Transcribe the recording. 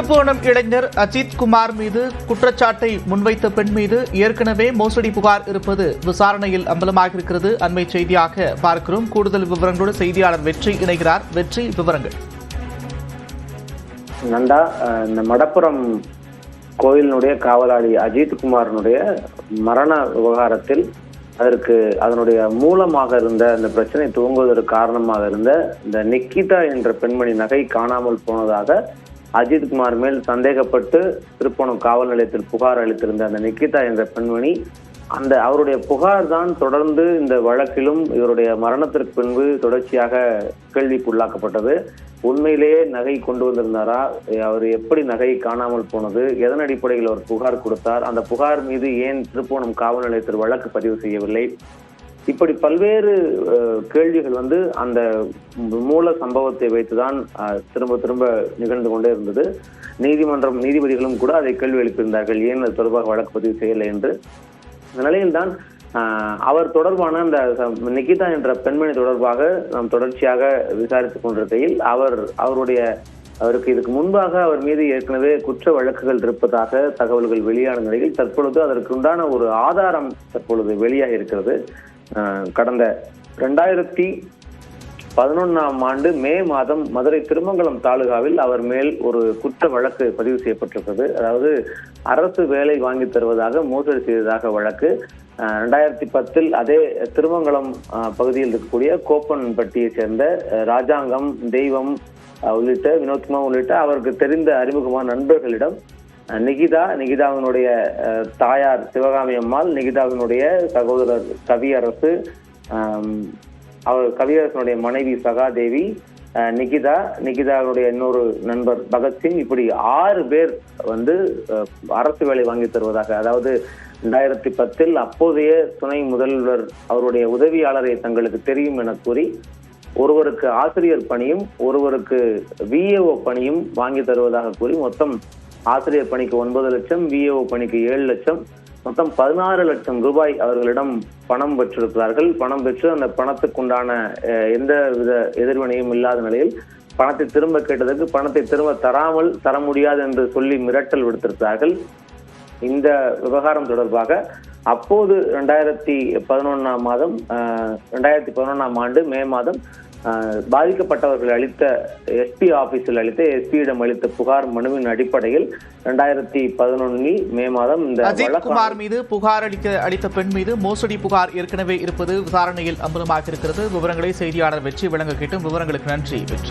திருப்புவனம் இளைஞர் அஜித் குமார் மீது குற்றச்சாட்டை முன்வைத்த பெண் மீது ஏற்கனவே மோசடி புகார் இருப்பது விசாரணையில் அம்பலமாகியிருக்கிறது. அண்மை செய்தியாக பார்க்கிறோம். கூடுதல் விவரங்களோடு செய்தியாளர் வெற்றி இணைகிறார். வெற்றி, விவரங்கள். நந்தா, இந்த மடப்புறம் கோயிலினுடைய காவலாளி அஜித் குமாரனுடைய மரண விவகாரத்தில் அதனுடைய மூலமாக இருந்த இந்த பிரச்சனை துவங்குவதற்கு காரணமாக இருந்த இந்த நிக்கிதா என்ற பெண்மணி நகை காணாமல் போனதாக அஜித் குமார் மேல் சந்தேகப்பட்டு திருப்போணம் காவல் நிலையத்தில் புகார் அளித்திருந்த அந்த நிக்கிதா என்ற பெண்மணி அவருடைய புகார் தான் தொடர்ந்து இந்த வழக்கிலும் இவருடைய மரணத்திற்கு பின்பு தொடர்ச்சியாக கேள்விக்குள்ளாக்கப்பட்டது. உண்மையிலேயே நகை கொண்டு வந்திருந்தாரா, அவர் எப்படி நகை காணாமல் போனது, எதன் அடிப்படையில் அவர் புகார் கொடுத்தார், அந்த புகார் மீது ஏன் திருப்போணம் காவல் நிலையத்தில் வழக்கு பதிவு செய்யவில்லை, இப்படி பல்வேறு கேள்விகள் அந்த மூல சம்பவத்தை வைத்துதான் திரும்ப திரும்ப நிகழ்ந்து கொண்டே இருந்தது. நீதிபதிகளும் கூட அதை கேள்வி எழுப்பியிருந்தார்கள், ஏன் அது தொடர்பாக வழக்கு பதிவு செய்யலை என்று. இந்த நிலையில்தான் அவர் தொடர்பான அந்த நிகிதா என்ற பெண்மணி தொடர்பாக நாம் தொடர்ச்சியாக விசாரித்துக் கொண்டிருக்கையில் அவருக்கு இதுக்கு முன்பாக அவர் மீது ஏற்கனவே குற்ற வழக்குகள் இருப்பதாக தகவல்கள் வெளியான நிலையில் தற்பொழுது அதற்கு உண்டான ஒரு ஆதாரம் தற்பொழுது வெளியாக இருக்கிறது. கடந்த 2011 மே மாதம் மதுரை திருமங்கலம் தாலுகாவில் அவர் மேல் ஒரு குற்ற வழக்கு பதிவு செய்யப்பட்டிருக்கிறது. அதாவது அரசு வேலை வாங்கி தருவதாக மோசடி செய்ததாக வழக்கு. 2010 அதே திருமங்கலம் பகுதியில் இருக்கக்கூடிய கோப்பன்பட்டியை சேர்ந்த ராஜாங்கம், தெய்வம் உள்ளிட்ட வினோத்குமார் உள்ளிட்ட அவருக்கு தெரிந்த அறிமுகமான நண்பர்களிடம் நிகிதாவினுடைய தாயார் சிவகாமி அம்மாள், நிகிதாவினுடைய சகோதரர் கவியரசு, கவியரசனுடைய மனைவி சகாதேவி, நிகிதாவுடைய இன்னொரு நண்பர் பகத்சிங், இப்படி 6 பேர் அரசு வேலை வாங்கி தருவதாக, அதாவது 2010 அப்போதைய துணை முதல்வர் அவருடைய உதவியாளரை தங்களுக்கு தெரியும் என கூறி ஒருவருக்கு ஆசிரியர் பணியும் ஒருவருக்கு விஏஓ பணியும் வாங்கி தருவதாக கூறி மொத்தம் ஆசிரியர் பணிக்கு 9 லட்சம், விஏஓ பணிக்கு 7 லட்சம், மொத்தம் 16 லட்சம் ரூபாய் அவர்களிடம் பணம் பெற்றிருக்கிறார்கள். பணம் பெற்று அந்த பணத்துக்குண்டான எந்த வித எதிர்வினையும் இல்லாத நிலையில் பணத்தை திரும்ப கேட்டதற்கு பணத்தை திரும்ப தர முடியாது என்று சொல்லி மிரட்டல் விடுத்திருக்கிறார்கள். இந்த விவகாரம் தொடர்பாக அப்போது 2011 ஆண்டு மே மாதம் பாதிக்கப்பட்டவர்கள் அளித்த எஸ்பியிடம் அளித்த புகார் மனுவின் அடிப்படையில் 2011 மே மாதம் இந்த அஜித் குமார் மீது புகார் அளித்த பெண் மீது மோசடி புகார் ஏற்கனவே இருப்பது விசாரணையில் அம்பலமாக இருக்கிறது. விவரங்களை செய்தியாளர் வெற்றி வழங்க கேட்டும். விவரங்களுக்கு நன்றி வெற்றி.